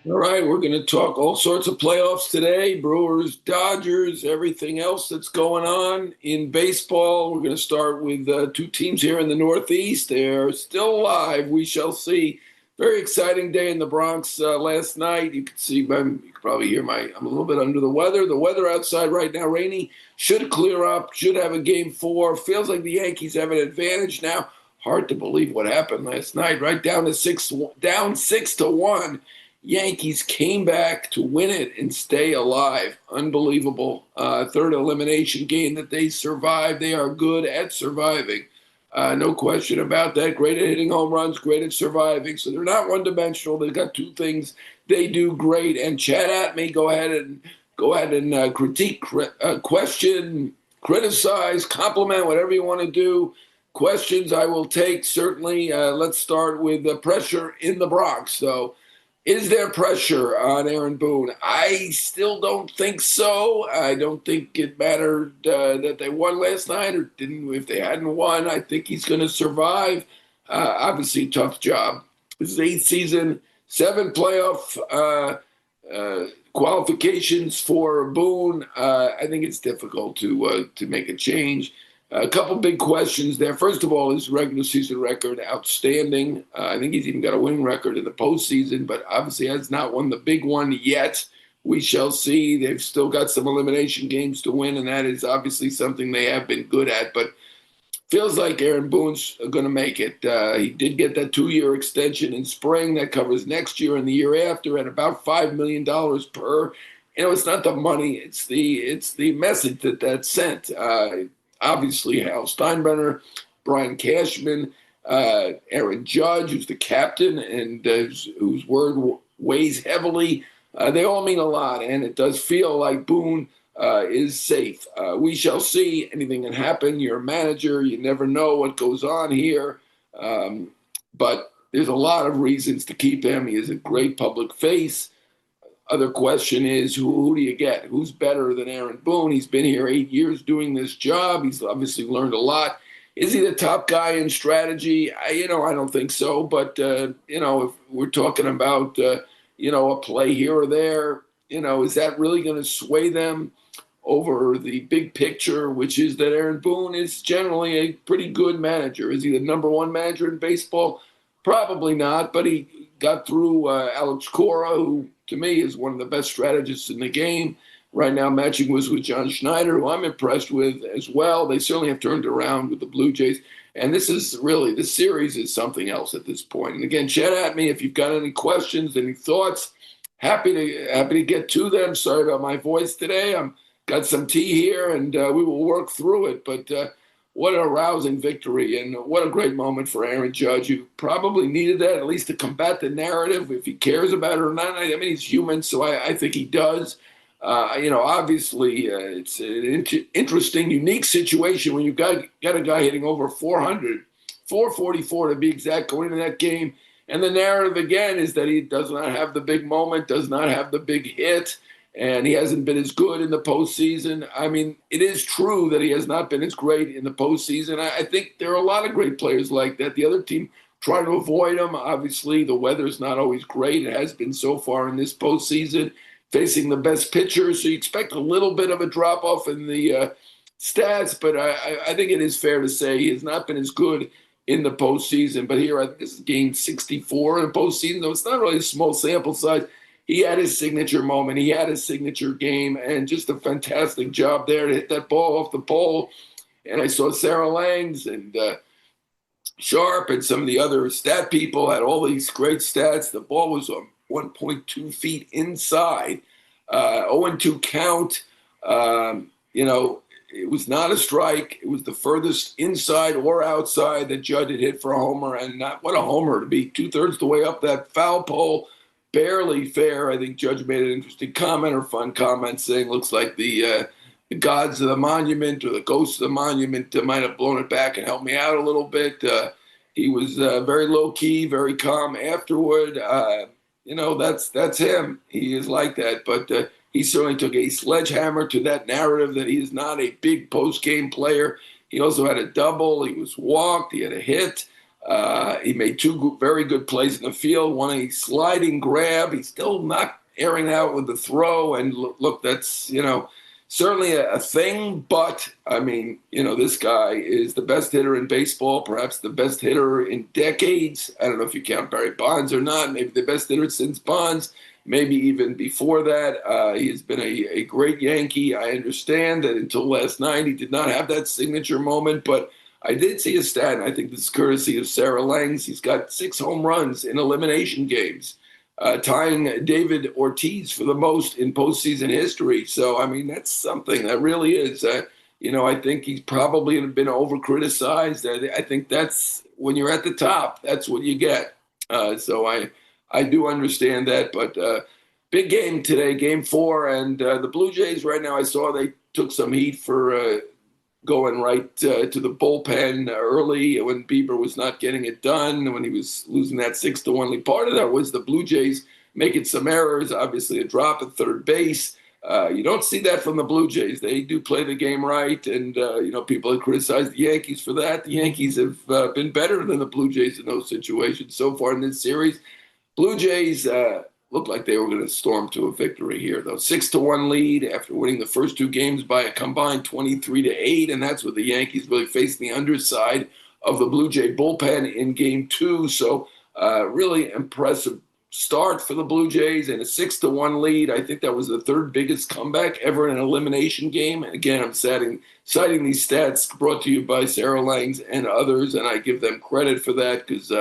All right, we're going to talk all sorts of playoffs today. Brewers, Dodgers, everything else that's going on in baseball. We're going to start with two teams here in the Northeast. They're still alive. We shall see. Very exciting day in the Bronx last night. You can see, you can probably hear I'm a little bit under the weather. The weather outside right now, rainy, should clear up, should have a game four. Feels like the Yankees have an advantage now. Hard to believe what happened last night, right down 6-1. Yankees came back to win it and stay alive. Unbelievable. Third elimination game that they survived. They are good at surviving. No question about that. Great at hitting home runs, great at surviving. So they're not one-dimensional. They've got two things they do great. And chat at me. Go ahead and critique, question, criticize, compliment, whatever you want to do. Questions I will take, certainly. Let's start with the pressure in the Bronx. So is there pressure on Aaron Boone? I still don't think so. I don't think it mattered that they won last night or didn't. If they hadn't won, I think he's going to survive. Obviously, tough job. This is eighth season, 7 playoff qualifications for Boone. I think it's difficult to make a change. A couple big questions there. First of all, his regular season record, outstanding. I think he's even got a winning record in the postseason, but obviously has not won the big one yet. We shall see. They've still got some elimination games to win, and that is obviously something they have been good at. But feels like Aaron Boone's going to make it. He did get that 2-year extension in spring that covers next year and the year after at about $5 million per. It's not the money; it's the message that sent. Obviously, Hal Steinbrenner, Brian Cashman, Aaron Judge, who's the captain and whose word weighs heavily. They all mean a lot, and it does feel like Boone is safe. We shall see. Anything can happen. You're a manager. You never know what goes on here. But there's a lot of reasons to keep him. He is a great public face. Other question is, who do you get? Who's better than Aaron Boone? He's been here 8 years doing this job. He's obviously learned a lot. Is he the top guy in strategy? I don't think so. But, if we're talking about, a play here or there, is that really going to sway them over the big picture, which is that Aaron Boone is generally a pretty good manager? Is he the number one manager in baseball? Probably not, but he got through Alex Cora, who to me is one of the best strategists in the game. Right now, matching was with John Schneider, who I'm impressed with as well. They certainly have turned around with the Blue Jays. And this series is something else at this point. And again, chat at me if you've got any questions, any thoughts. Happy to get to them. Sorry about my voice today. I'm got some tea here, and we will work through it. But what a rousing victory, and what a great moment for Aaron Judge, who probably needed that, at least to combat the narrative, if he cares about it or not. I mean, he's human, so I think he does. Obviously, it's an interesting, unique situation when you've got a guy hitting over 400, 444 to be exact, going into that game. And the narrative, again, is that he does not have the big moment, does not have the big hit, and he hasn't been as good in the postseason. I mean, it is true that he has not been as great in the postseason. I think there are a lot of great players like that. The other team try to avoid him. Obviously, the weather's not always great. It has been so far in this postseason, facing the best pitchers. So you expect a little bit of a drop-off in the stats, but I think it is fair to say he has not been as good in the postseason. But here, I think this is game 64 in the postseason, though it's not really a small sample size. He had his signature moment. He had his signature game, and just a fantastic job there to hit that ball off the pole. And I saw Sarah Langs and Sharp and some of the other stat people had all these great stats. The ball was on 1.2 feet inside, 0-2 count. It was not a strike. It was the furthest inside or outside that Judd had hit for a homer, and not what a homer to be 2/3 the way up that foul pole. Barely fair. I think Judge made an interesting comment or fun comment saying looks like the gods of the monument or the ghosts of the monument might have blown it back and helped me out a little bit. He was very low key, very calm afterward. That's him. He is like that. But he certainly took a sledgehammer to that narrative that he is not a big post-game player. He also had a double. He was walked. He had a hit. He made two very good plays in the field. One, a sliding grab. He's still not airing out with the throw. And look, that's, certainly a thing. But, I mean, this guy is the best hitter in baseball, perhaps the best hitter in decades. I don't know if you count Barry Bonds or not. Maybe the best hitter since Bonds. Maybe even before that. He has been a great Yankee. I understand that until last night he did not have that signature moment, but I did see a stat, and I think this is courtesy of Sarah Langs. He's got 6 home runs in elimination games, tying David Ortiz for the most in postseason history. So, I mean, that's something that really is, I think he's probably been over-criticized. I think that's when you're at the top, that's what you get. So I do understand that, but big game today, game 4, and the Blue Jays right now, I saw they took some heat for going right to the bullpen early when Bieber was not getting it done, when he was losing that 6-1 lead. Part of that was the Blue Jays making some errors, obviously a drop at third base. You don't see that from the Blue Jays. They do play the game right, and people have criticized the Yankees for that. The Yankees have been better than the Blue Jays in those situations so far in this series. Blue Jays looked like they were going to storm to a victory here, though. 6-1 lead after winning the first 2 games by a combined 23-8, and that's what the Yankees really faced the underside of the Blue Jay bullpen in game 2. So really impressive start for the Blue Jays and a 6-1 lead. I think that was the 3rd biggest comeback ever in an elimination game. And again, I'm citing these stats brought to you by Sarah Langs and others, and I give them credit for that because,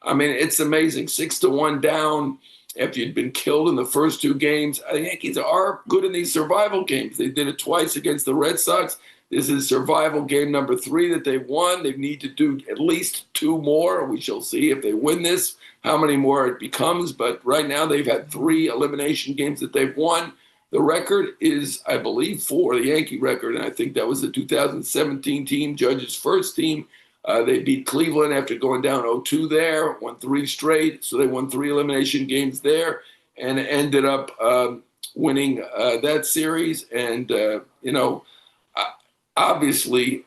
it's amazing. 6-1 down after you'd been killed in the first 2 games. The Yankees are good in these survival games. They did it twice against the Red Sox. This is survival game number 3 that they've won. They need to do at least 2 more. We shall see if they win this, how many more it becomes. But right now they've had 3 elimination games that they've won. The record is, I believe, 4, the Yankee record, and I think that was the 2017 team, Judge's first team. They beat Cleveland after going down 0-2 there, won 3 straight. So they won 3 elimination games there and ended up winning that series. And, obviously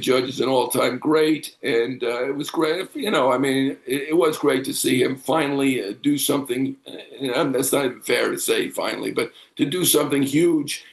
Judge is an all-time great. And it was great. It was great to see him finally do something. And that's not even fair to say finally, but to do something huge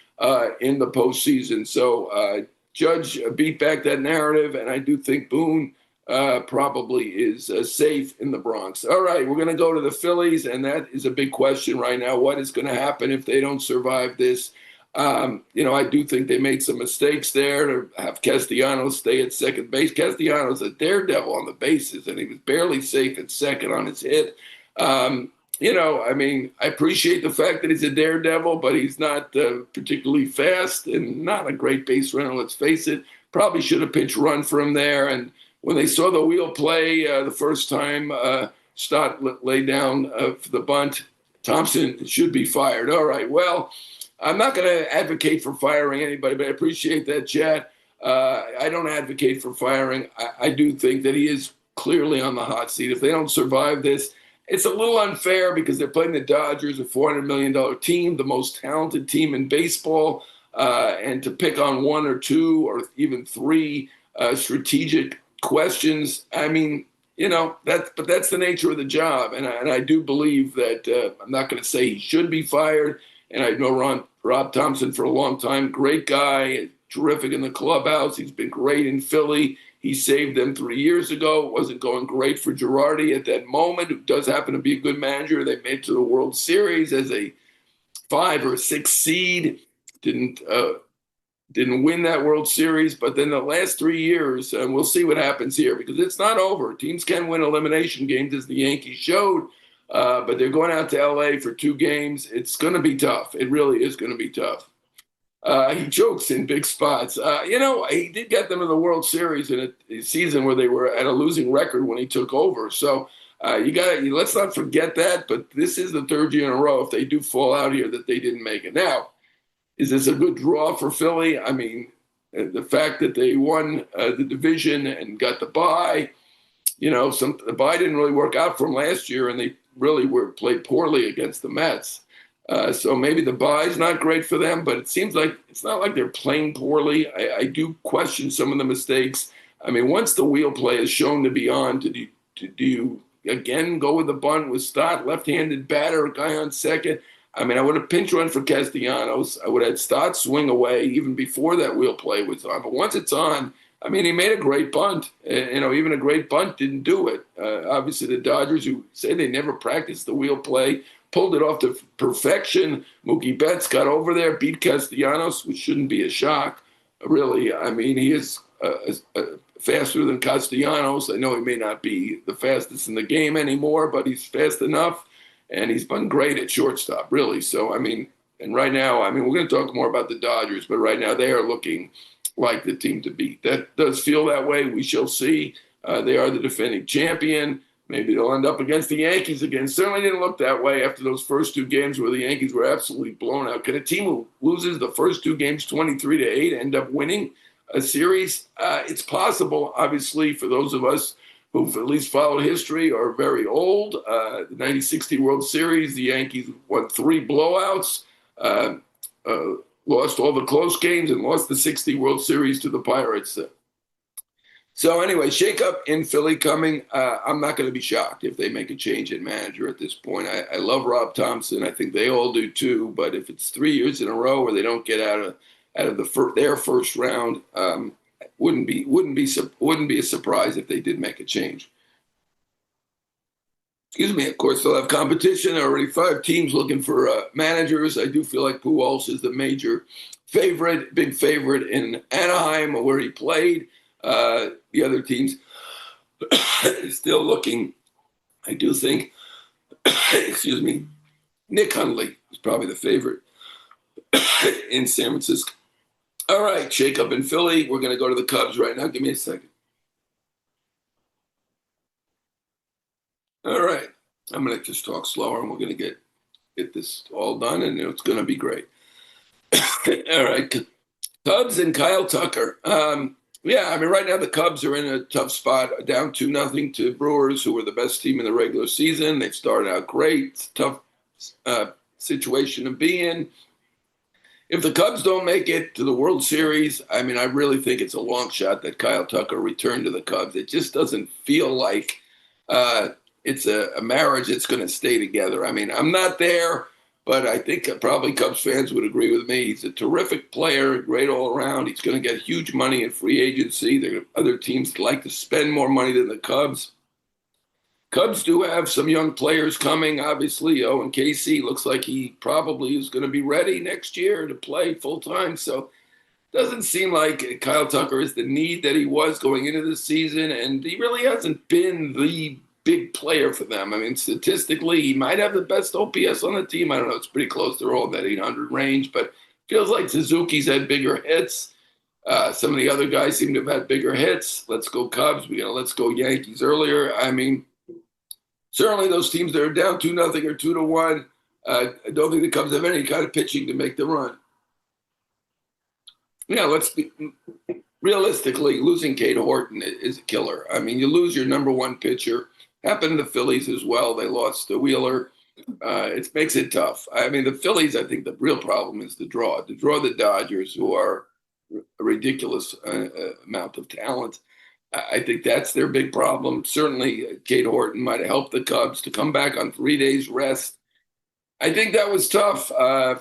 in the postseason. So, Judge beat back that narrative, and I do think Boone probably is safe in the Bronx. All right, we're going to go to the Phillies, and that is a big question right now. What is going to happen if they don't survive this? I do think they made some mistakes there to have Castellanos stay at second base. Castellanos a daredevil on the bases, and he was barely safe at second on his hit. I appreciate the fact that he's a daredevil, but he's not particularly fast and not a great base runner, let's face it. Probably should have pitched run for him there. And when they saw the wheel play the first time, Stott laid down for the bunt, Thompson should be fired. All right, well, I'm not going to advocate for firing anybody, but I appreciate that, chat. I don't advocate for firing. I do think that he is clearly on the hot seat. If they don't survive this, it's a little unfair because they're playing the Dodgers, a $400 million team, the most talented team in baseball, and to pick on 1 or 2 or even 3 strategic questions. But that's the nature of the job. And I do believe that I'm not going to say he should be fired. And I know Rob Thompson for a long time, great guy, terrific in the clubhouse. He's been great in Philly. He saved them 3 years ago. It wasn't going great for Girardi at that moment, who does happen to be a good manager. They made it to the World Series as a 5 or 6 seed. Didn't win that World Series, but then the last 3 years, and we'll see what happens here because it's not over. Teams can win elimination games, as the Yankees showed, but they're going out to L.A. for 2 games. It's going to be tough. It really is going to be tough. He jokes in big spots. He did get them in the World Series in a season where they were at a losing record when he took over. So let's not forget that. But this is the 3rd year in a row, if they do fall out here, that they didn't make it. Now, is this a good draw for Philly? The fact that they won the division and got the bye, the bye didn't really work out for them last year, and they really played poorly against the Mets. So maybe the bye is not great for them, but it seems like it's not like they're playing poorly. I do question some of the mistakes I mean, once the wheel play is shown to be on, do you again go with the bunt with Stott, left-handed batter, a guy on second? I mean, I would have pinch run for Castellanos. I would have had Stott swing away even before that wheel play was on. But once it's on, I mean, he made a great bunt. Even a great bunt didn't do it. Obviously, the Dodgers, who say they never practiced the wheel play, pulled it off to perfection. Mookie Betts got over there, beat Castellanos, which shouldn't be a shock, really. I mean, he is faster than Castellanos. I know he may not be the fastest in the game anymore, but he's fast enough, and he's been great at shortstop, really. So, I mean, and right now, I mean, we're going to talk more about the Dodgers, but right now they are looking like the team to beat. That does feel that way. We shall see. They are the defending champion. Maybe they'll end up against the Yankees again. Certainly didn't look that way after those first two games where the Yankees were absolutely blown out. Can a team who loses the first two games 23-8 end up winning a series? It's possible, obviously, for those of us who've at least followed history or are very old. The 1960 World Series, the Yankees won 3 blowouts, lost all the close games, and lost the 60 World Series to the Pirates. So anyway, shakeup in Philly coming. I'm not going to be shocked if they make a change in manager at this point. I love Rob Thompson. I think they all do too. But if it's 3 years in a row where they don't get out of their first round, wouldn't be a surprise if they did make a change. Excuse me. Of course, they'll have competition. There are already 5 teams looking for managers. I do feel like Pujols is the major favorite, big favorite in Anaheim, where he played. The other teams still looking. I do think, excuse me, Nick Hundley is probably the favorite in San Francisco. All right, shake up in Philly. We're going to go to the Cubs right now. Give me a second. All right, I'm going to just talk slower, and we're going to get this all done, and it's going to be great. All right, Cubs and Kyle Tucker. Yeah, I mean, right now the Cubs are in a tough spot, down 2-0 to Brewers, who were the best team in the regular season. They've started out great. It's a tough situation to be in. If the Cubs don't make it to the World Series, I mean, I really think it's a long shot that Kyle Tucker return to the Cubs. It just doesn't feel like it's a marriage that's going to stay together. I mean, I'm not there, but I think probably Cubs fans would agree with me. He's a terrific player, great all around. He's going to get huge money in free agency. There are other teams that like to spend more money than the Cubs. Cubs do have some young players coming, obviously. Owen Casey looks like he probably is going to be ready next year to play full-time. So it doesn't seem like Kyle Tucker is the need that he was going into the season, and he really hasn't been the big player for them. I mean, statistically, he might have the best OPS on the team. I don't know. It's pretty close. They're all in that 800 range, but feels like Suzuki's had bigger hits. Some of the other guys seem to have had bigger hits. Let's go Cubs. We got to let's go Yankees earlier. I mean, certainly those teams that are down 2-0 or 2-1, I don't think the Cubs have any kind of pitching to make the run. Yeah, let's be realistically, losing Cade Horton is a killer. I mean, you lose your number one pitcher. Happened to the Phillies as well. They lost to Wheeler. It makes it tough. I mean, the Phillies, I think the real problem is the draw. To draw the Dodgers, who are a ridiculous amount of talent. I think that's their big problem. Certainly, Cade Horton might have helped the Cubs to come back on 3 days rest. I think that was tough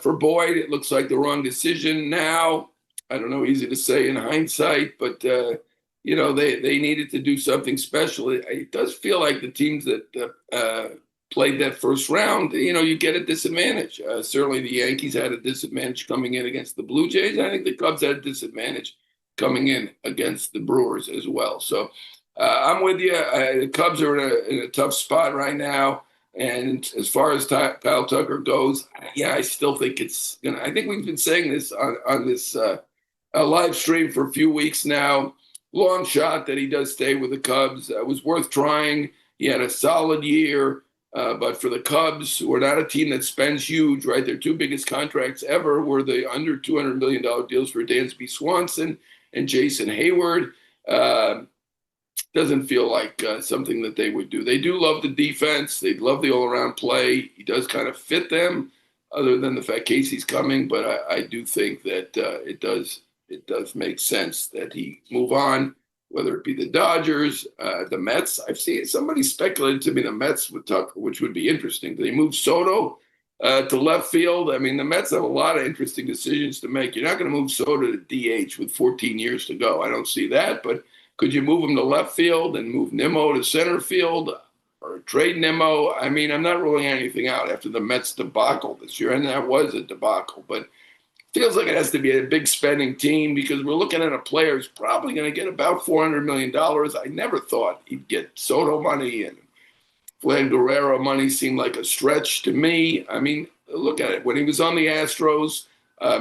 for Boyd. It looks like the wrong decision now. I don't know, easy to say in hindsight, but they needed to do something special. It does feel like the teams that played that first round, you get a disadvantage. Certainly the Yankees had a disadvantage coming in against the Blue Jays. I think the Cubs had a disadvantage coming in against the Brewers as well. So I'm with you. The Cubs are in a tough spot right now. And as far as Kyle Tucker goes, yeah, I still think it's I think we've been saying this on this live stream for a few weeks now. Long shot that he does stay with the Cubs. It was worth trying. He had a solid year. But for the Cubs, who are not a team that spends huge, right? Their 2 biggest contracts ever were the under $200 million deals for Dansby Swanson and Jason Hayward. Doesn't feel like something that they would do. They do love the defense. They love the all-around play. He does kind of fit them, other than the fact Casey's coming. But I do think that it does make sense that he move on. whether it be the Dodgers, the Mets. I've seen somebody speculated to me the Mets with Tucker, which would be interesting. Do they move Soto to left field? I mean, the Mets have a lot of interesting decisions to make. You're not going to move Soto to DH with 14 years to go. I don't see that, but could you move him to left field and move Nimmo to center field or trade Nimmo? I mean, I'm not ruling anything out after the Mets debacle this year, and that was a debacle, but feels like it has to be a big spending team because we're looking at a player who's probably going to get about $400 million. I never thought he'd get Soto money, and Vlad Guerrero money seemed like a stretch to me. I mean, look at it. When he was on the Astros,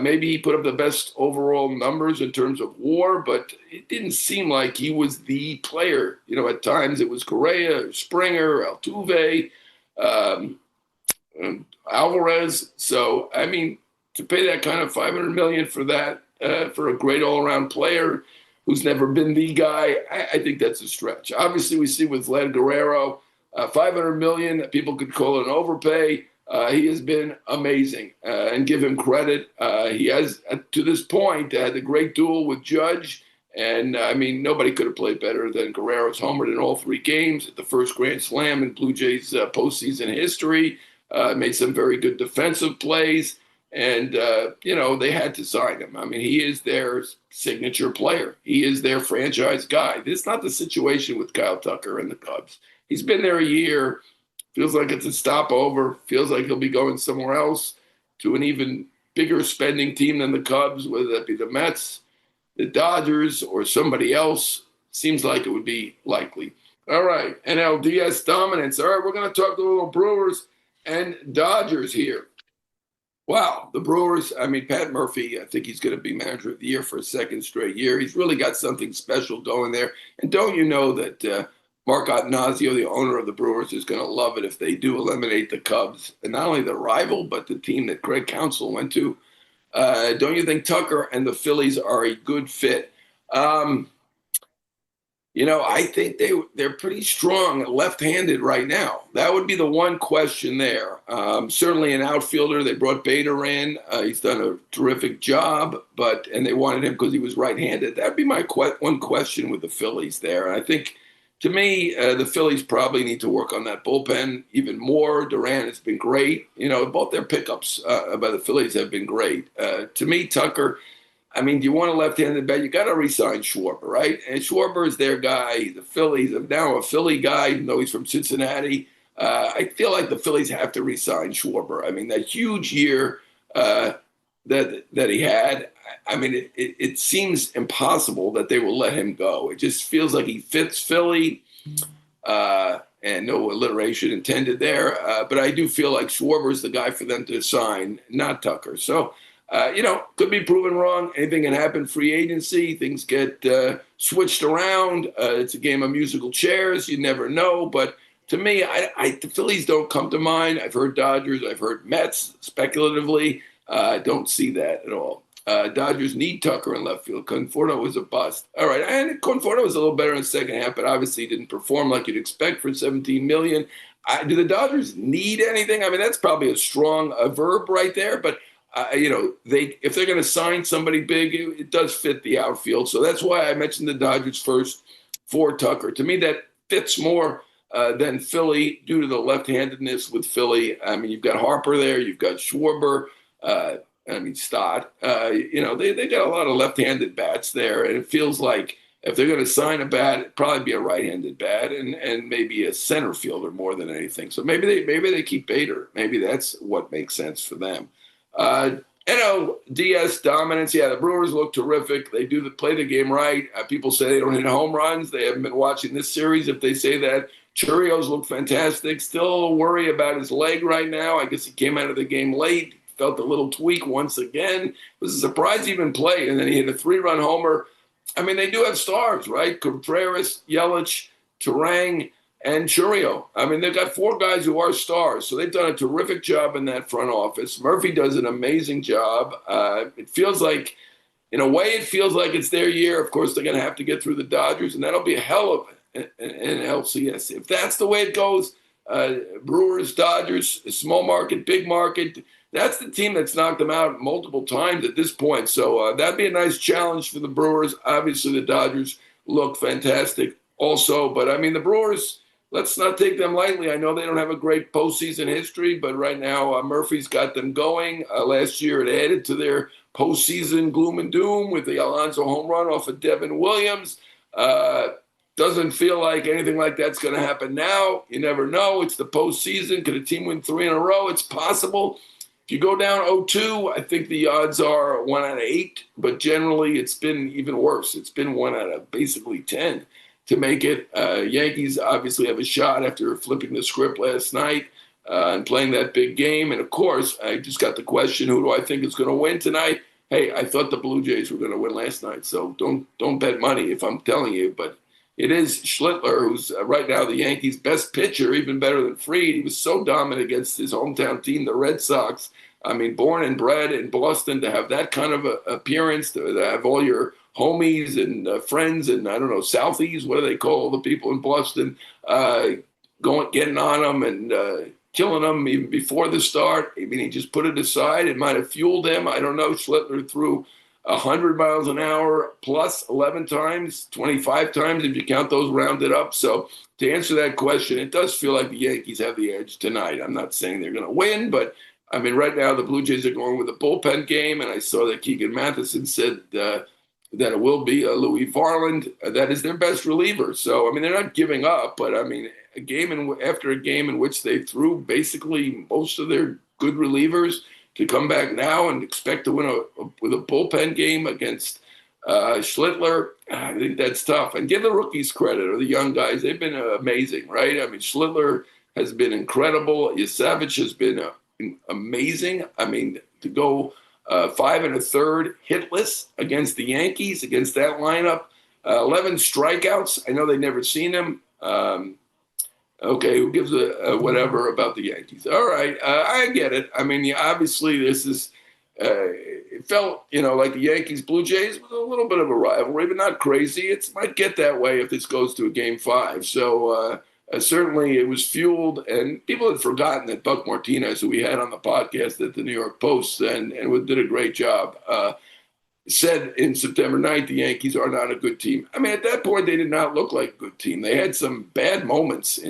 maybe he put up the best overall numbers in terms of WAR, but it didn't seem like he was the player. You know, at times it was Correa, Springer, Altuve, Alvarez. So, I mean, to pay that kind of $500 million for that, for a great all-around player who's never been the guy, I think that's a stretch. Obviously, we see with Vlad Guerrero, $500 million, people could call it an overpay. He has been amazing, and give him credit. He has, to this point, had a great duel with Judge, and I mean, nobody could have played better than Guerrero's homered in all 3 games at the first Grand Slam in Blue Jays postseason history. Made some very good defensive plays. And, you know, they had to sign him. I mean, he is their signature player. He is their franchise guy. This is not the situation with Kyle Tucker and the Cubs. He's been there a year. Feels like it's a stopover. Feels like he'll be going somewhere else to an even bigger spending team than the Cubs, whether that be the Mets, the Dodgers, or somebody else. Seems like it would be likely. All right, NLDS dominance. All right, we're going to talk a little Brewers and Dodgers here. Wow, the Brewers, I mean, Pat Murphy, I think he's going to be manager of the year for a second straight year. He's really got something special going there. And don't you know that Mark Attanasio, the owner of the Brewers, is going to love it if they do eliminate the Cubs, and not only the rival, but the team that Greg Counsell went to. Don't you think Tucker and the Phillies are a good fit? You know, I think they're pretty strong left-handed right now. That would be the one question there. Certainly an outfielder. They brought Bader in. He's done a terrific job, and they wanted him because he was right-handed. That'd be my one question with the Phillies there. I think, to me, the Phillies probably need to work on that bullpen even more. Duran has been great. You know, both their pickups by the Phillies have been great. To me, Tucker, I mean, do you want a left-handed bat? You got to re-sign Schwarber, right? And Schwarber is their guy. He's a Philly. He's now a Philly guy, even though he's from Cincinnati. I feel like the Phillies have to re-sign Schwarber. I mean, that huge year that he had, I mean, it seems impossible that they will let him go. It just feels like he fits Philly, and no alliteration intended there. But I do feel like Schwarber is the guy for them to sign, not Tucker. So, you know, could be proven wrong. Anything can happen. Free agency, things get switched around. It's a game of musical chairs. You never know. But to me, the Phillies don't come to mind. I've heard Dodgers. I've heard Mets speculatively. I don't see that at all. Dodgers need Tucker in left field. Conforto was a bust. All right, and Conforto was a little better in the second half, but obviously didn't perform like you'd expect for $17 million. Do the Dodgers need anything? I mean, that's probably a strong verb right there, but you know, if they're going to sign somebody big, it does fit the outfield. So that's why I mentioned the Dodgers first for Tucker. To me, that fits more than Philly due to the left-handedness with Philly. I mean, you've got Harper there, you've got Schwarber. Stott. You know, they got a lot of left-handed bats there, and it feels like if they're going to sign a bat, it'd probably be a right-handed bat and maybe a center fielder more than anything. So maybe they keep Bader. Maybe that's what makes sense for them. DS dominance. Yeah, the Brewers look terrific. They do play the game right. People say they don't hit home runs. They haven't been watching this series if they say that. Churios look fantastic. Still a worry about his leg right now. I guess he came out of the game late. Felt a little tweak once again. It was a surprise he even played, and then he hit a 3-run homer. I mean, they do have stars, right? Contreras, Yelich, Turang, and Churio. I mean, they've got 4 guys who are stars, so they've done a terrific job in that front office. Murphy does an amazing job. It feels like, in a way, it feels like it's their year. Of course, they're going to have to get through the Dodgers, and that'll be a hell of an LCS. If that's the way it goes, Brewers, Dodgers, small market, big market, that's the team that's knocked them out multiple times at this point. So that'd be a nice challenge for the Brewers. Obviously, the Dodgers look fantastic also. But, I mean, the Brewers, let's not take them lightly. I know they don't have a great postseason history, but right now Murphy's got them going. Last year it added to their postseason gloom and doom with the Alonso home run off of Devin Williams. Doesn't feel like anything like that's going to happen now. You never know. It's the postseason. Could a team win 3 in a row? It's possible. If you go down 0-2, I think the odds are 1 out of 8, but generally it's been even worse. It's been 1 out of basically 10 to make it. Yankees obviously have a shot after flipping the script last night and playing that big game. And, of course, I just got the question, who do I think is going to win tonight? Hey, I thought the Blue Jays were going to win last night, so don't bet money if I'm telling you. But it is Schlittler, who's right now the Yankees' best pitcher, even better than Fried. He was so dominant against his hometown team, the Red Sox. I mean, born and bred in Boston, to have that kind of appearance, to have all your homies and friends and, I don't know, Southies, what do they call the people in Boston, getting on them and killing them even before the start. I mean, he just put it aside. It might have fueled him. I don't know. Schlittler threw 100 miles an hour plus 11 times, 25 times if you count those rounded up. So to answer that question, it does feel like the Yankees have the edge tonight. I'm not saying they're going to win, but I mean, right now the Blue Jays are going with a bullpen game, and I saw that Keegan Matheson said that it will be Louis Varland. That is their best reliever. So, I mean, they're not giving up, but I mean, after a game in which they threw basically most of their good relievers, to come back now and expect to win with a bullpen game against Schlittler, I think that's tough. And give the rookies credit, or the young guys. They've been amazing, right? I mean, Schlittler has been incredible. Yasavich has been amazing. I mean, to go 5 1/3 hitless against the Yankees, against that lineup, 11 strikeouts. I know they've never seen him. Okay, who gives a whatever about the Yankees? All right, I get it. I mean, obviously this is, it felt, like the Yankees-Blue Jays was a little bit of a rivalry, but not crazy. It might get that way if this goes to a Game 5. So certainly it was fueled, and people had forgotten that Buck Martinez, who we had on the podcast at the New York Post, and did a great job, said in September 9th, the Yankees are not a good team. I mean, at that point, they did not look like a good team. They had some bad moments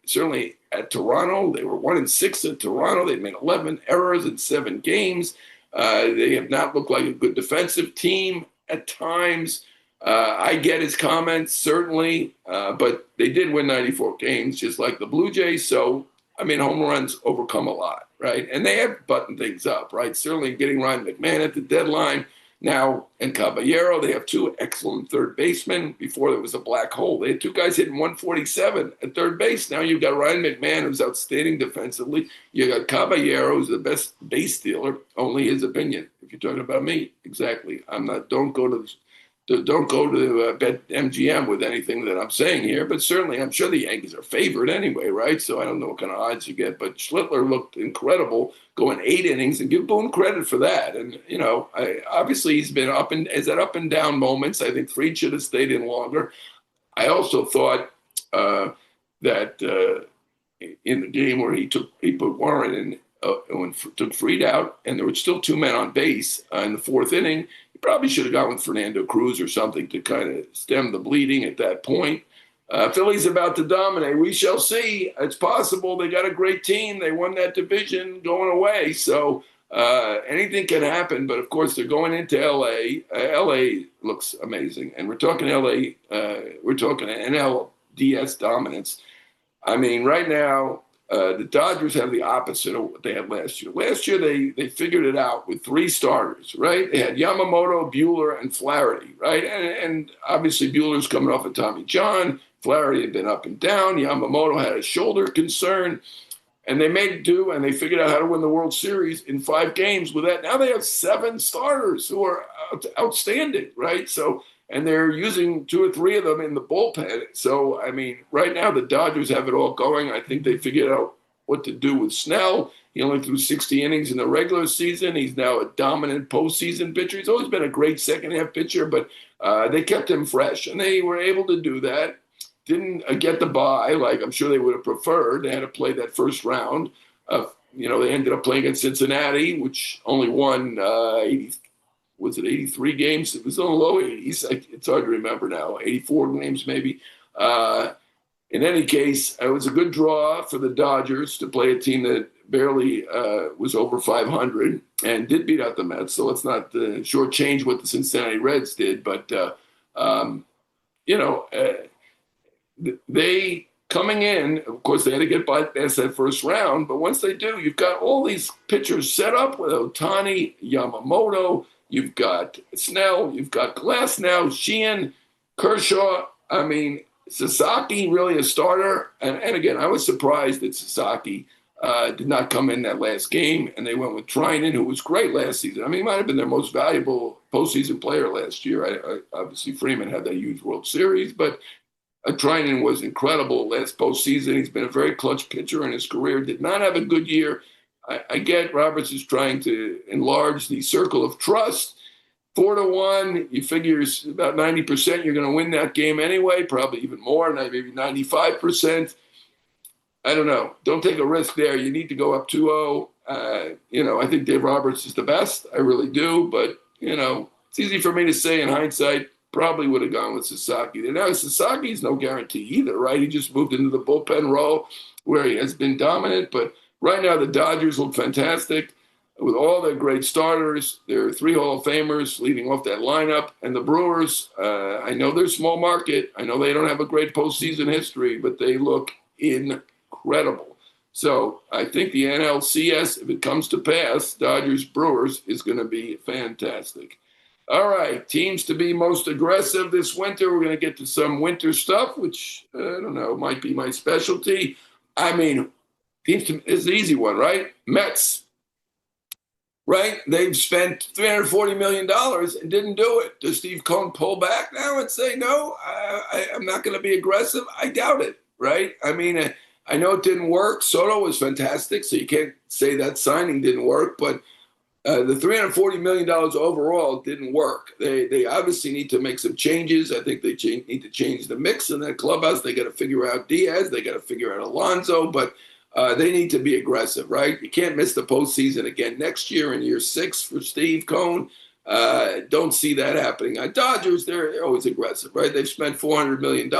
certainly at Toronto. They were 1-6 at Toronto. They made 11 errors in 7 games. They have not looked like a good defensive team at times. I get his comments, certainly, but they did win 94 games, just like the Blue Jays. So, I mean, home runs overcome a lot, right? And they have buttoned things up, right? Certainly getting Ryan McMahon at the deadline. Now, and Caballero, they have 2 excellent third basemen. Before, there was a black hole. They had 2 guys hitting 147 at third base. Now you've got Ryan McMahon, who's outstanding defensively. You got Caballero, who's the best base stealer. Only his opinion. If you're talking about me, exactly. I'm not. Don't go to bet MGM with anything that I'm saying here. But certainly, I'm sure the Yankees are favored anyway, right? So I don't know what kind of odds you get. But Schlittler looked incredible, going 8 innings, and give Boone credit for that. And obviously he's been up and down moments. I think Fried should have stayed in longer. I also thought that in the game where he put Warren in and took Fried out, and there were still 2 men on base in the 4th inning. He probably should have gone with Fernando Cruz or something to kind of stem the bleeding at that point. Philly's about to dominate. We shall see. It's possible. They got a great team. They won that division going away. So anything can happen. But, of course, they're going into L.A. L.A. looks amazing. And we're talking L.A. We're talking NLDS dominance. I mean, right now, the Dodgers have the opposite of what they had last year. Last year, they figured it out with 3 starters, right? They had Yamamoto, Buehler, and Flaherty, right? And obviously, Buehler's coming off of Tommy John. Flaherty had been up and down. Yamamoto had a shoulder concern. And they made do, and they figured out how to win the World Series in 5 games with that. Now they have 7 starters who are outstanding, right? So, and they're using 2 or 3 of them in the bullpen. So, I mean, right now the Dodgers have it all going. I think they figured out what to do with Snell. He only threw 60 innings in the regular season. He's now a dominant postseason pitcher. He's always been a great second-half pitcher, but they kept him fresh, and they were able to do that. Didn't get the bye like I'm sure they would have preferred. They had to play that first round. They ended up playing against Cincinnati, which only won was it 83 games? It was in the low 80s. It's hard to remember now. 84 games maybe. In any case, it was a good draw for the Dodgers to play a team that barely was over 500 and did beat out the Mets. So let's not shortchange what the Cincinnati Reds did. But, they coming in, of course, they had to get past that first round. But once they do, you've got all these pitchers set up with Ohtani, Yamamoto. You've got Snell. You've got Glass now, Sheehan, Kershaw. I mean, Sasaki really a starter. And again, I was surprised that Sasaki did not come in that last game. And they went with Trinan, who was great last season. I mean, he might have been their most valuable postseason player last year. Obviously, Freeman had that huge World Series. But Trinan was incredible last postseason. He's been a very clutch pitcher in his career. Did not have a good year. I get Roberts is trying to enlarge the circle of trust. 4-1, you figure about 90% you're going to win that game anyway, probably even more, maybe 95%. I don't know. Don't take a risk there. You need to go up 2-0. I think Dave Roberts is the best. I really do. But, it's easy for me to say in hindsight, probably would have gone with Sasaki. Now, Sasaki's no guarantee either, right? He just moved into the bullpen role where he has been dominant. But right now, the Dodgers look fantastic with all their great starters. There are 3 Hall of Famers leading off that lineup. And the Brewers, I know they're small market. I know they don't have a great postseason history, but they look incredible. So I think the NLCS, if it comes to pass, Dodgers-Brewers is going to be fantastic. All right, teams to be most aggressive this winter. We're going to get to some winter stuff, which, I don't know, might be my specialty. I mean, teams is the easy one, right? Mets, right? They've spent $340 million and didn't do it. Does Steve Cohen pull back now and say, no, I'm not going to be aggressive? I doubt it, right? I mean, I know it didn't work. Soto was fantastic, so you can't say that signing didn't work, but the $340 million overall didn't work. They obviously need to make some changes. I think they need to change the mix in that clubhouse. They got to figure out Diaz. They got to figure out Alonso. But they need to be aggressive, right? You can't miss the postseason again next year in year 6 for Steve Cohen. Don't see that happening. Dodgers, they're always aggressive, right? They've spent $400 million.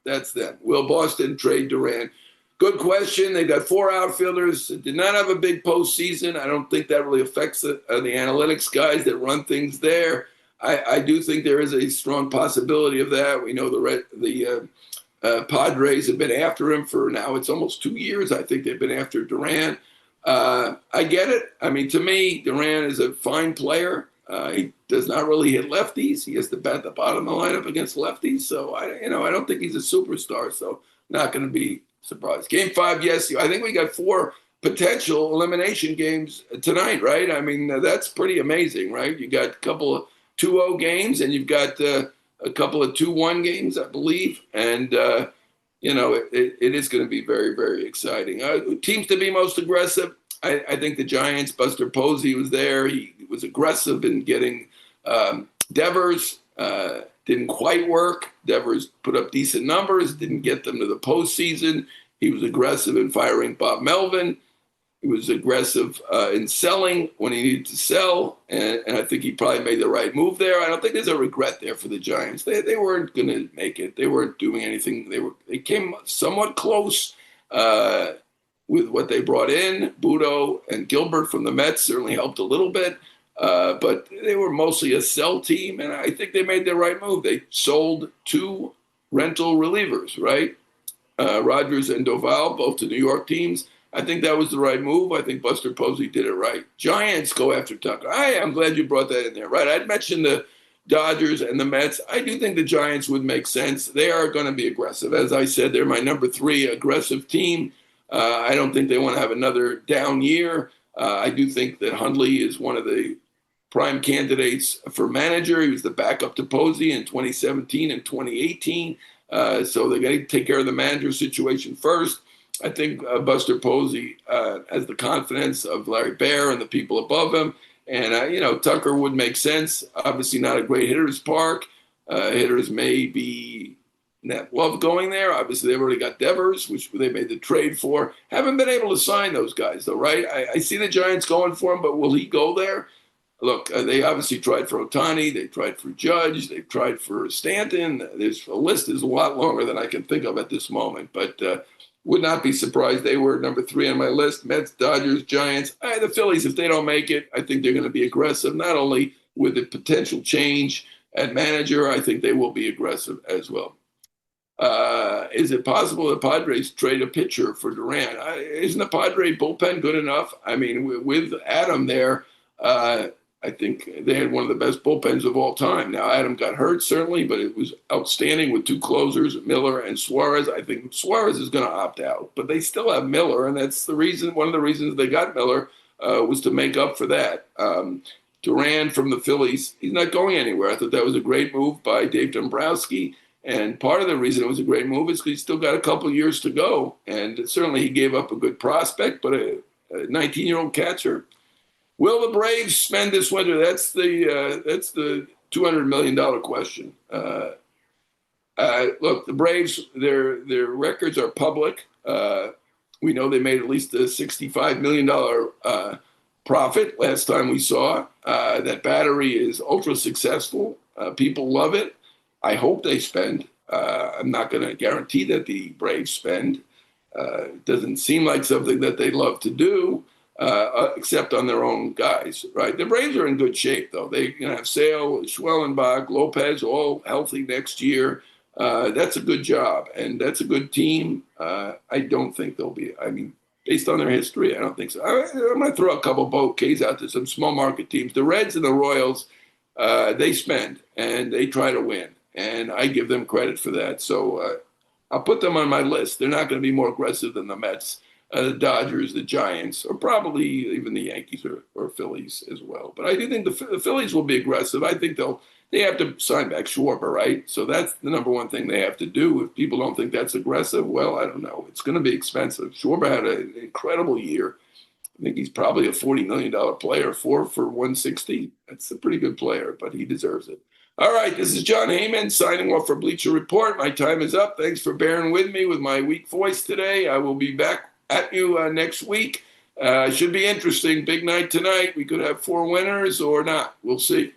That's them. Will Boston trade Durant? Good question. They've got 4 outfielders. Did not have a big postseason. I don't think that really affects the analytics guys that run things there. I do think there is a strong possibility of that. We know the Padres have been after him for now. It's almost 2 years. I think they've been after Durant. I get it. I mean, to me, Durant is a fine player. He does not really hit lefties. He has to bat the bottom of the lineup against lefties. So I don't think he's a superstar. So not going to be surprised. Game 5, yes. I think we got 4 potential elimination games tonight, right? I mean, that's pretty amazing, right? You got a couple of 2-0 games, and you've got a couple of 2-1 games, I believe. And, it is going to be very, very exciting. Teams to be most aggressive, I think the Giants, Buster Posey was there. He was aggressive in getting Devers. Didn't quite work. Devers put up decent numbers, didn't get them to the postseason. He was aggressive in firing Bob Melvin. He was aggressive in selling when he needed to sell, and I think he probably made the right move there. I don't think there's a regret there for the Giants. They weren't going to make it. They weren't doing anything. They came somewhat close with what they brought in. Budo and Gilbert from the Mets certainly helped a little bit. But they were mostly a sell team, and I think they made the right move. They sold 2 rental relievers, right? Rogers and Doval, both to New York teams. I think that was the right move. I think Buster Posey did it right. Giants go after Tucker. I'm glad you brought that in there, right? I'd mentioned the Dodgers and the Mets. I do think the Giants would make sense. They are going to be aggressive. As I said, they're my number 3 aggressive team. I don't think they want to have another down year. I do think that Hundley is one of the prime candidates for manager. He was the backup to Posey in 2017 and 2018. So they got to take care of the manager situation first. I think Buster Posey has the confidence of Larry Baer and the people above him. And, Tucker would make sense. Obviously not a great hitter's park. Hitters may be not love going there. Obviously, they've already got Devers, which they made the trade for. Haven't been able to sign those guys, though, right? I see the Giants going for him, but will he go there? look, they obviously tried for Ohtani, they tried for Judge, they've tried for Stanton. There's a list is a lot longer than I can think of at this moment, but would not be surprised. They were number 3 on my list. Mets, Dodgers, Giants. The Phillies, if they don't make it, I think they're going to be aggressive, not only with the potential change at manager, I think they will be aggressive as well. Is it possible the Padres trade a pitcher for Duran? Isn't the Padre bullpen good enough? I mean, with Adam there, I think they had one of the best bullpens of all time. Now, Adam got hurt, certainly, but it was outstanding with 2 closers, Miller and Suarez. I think Suarez is going to opt out, but they still have Miller, and that's the reason. One of the reasons they got Miller was to make up for that. Duran from the Phillies, he's not going anywhere. I thought that was a great move by Dave Dombrowski. And part of the reason it was a great move is because he's still got a couple of years to go. And certainly he gave up a good prospect, but a 19-year-old catcher. Will the Braves spend this winter? That's the $200 million question. Look, the Braves, their records are public. We know they made at least a $65 million profit last time we saw. That battery is ultra successful. People love it. I hope they spend. I'm not going to guarantee that the Braves spend. It doesn't seem like something that they love to do, except on their own guys, right? The Braves are in good shape, though. They're going to have Sale, Schwellenbach, Lopez, all healthy next year. That's a good job, and that's a good team. I don't think they'll be, based on their history, I don't think so. I'm going to throw a couple bouquets out to some small market teams. The Reds and the Royals, they spend, and they try to win. And I give them credit for that. So I'll put them on my list. They're not going to be more aggressive than the Mets, the Dodgers, the Giants, or probably even the Yankees or Phillies as well. But I do think the Phillies will be aggressive. I think they have to sign back Schwarber, right? So that's the number one thing they have to do. If people don't think that's aggressive, well, I don't know. It's going to be expensive. Schwarber had an incredible year. I think he's probably a $40 million player, 4 for 160. That's a pretty good player, but he deserves it. All right, this is Jon Heyman signing off for Bleacher Report. My time is up. Thanks for bearing with me with my weak voice today. I will be back at you next week. Should be interesting. Big night tonight. We could have 4 winners or not. We'll see.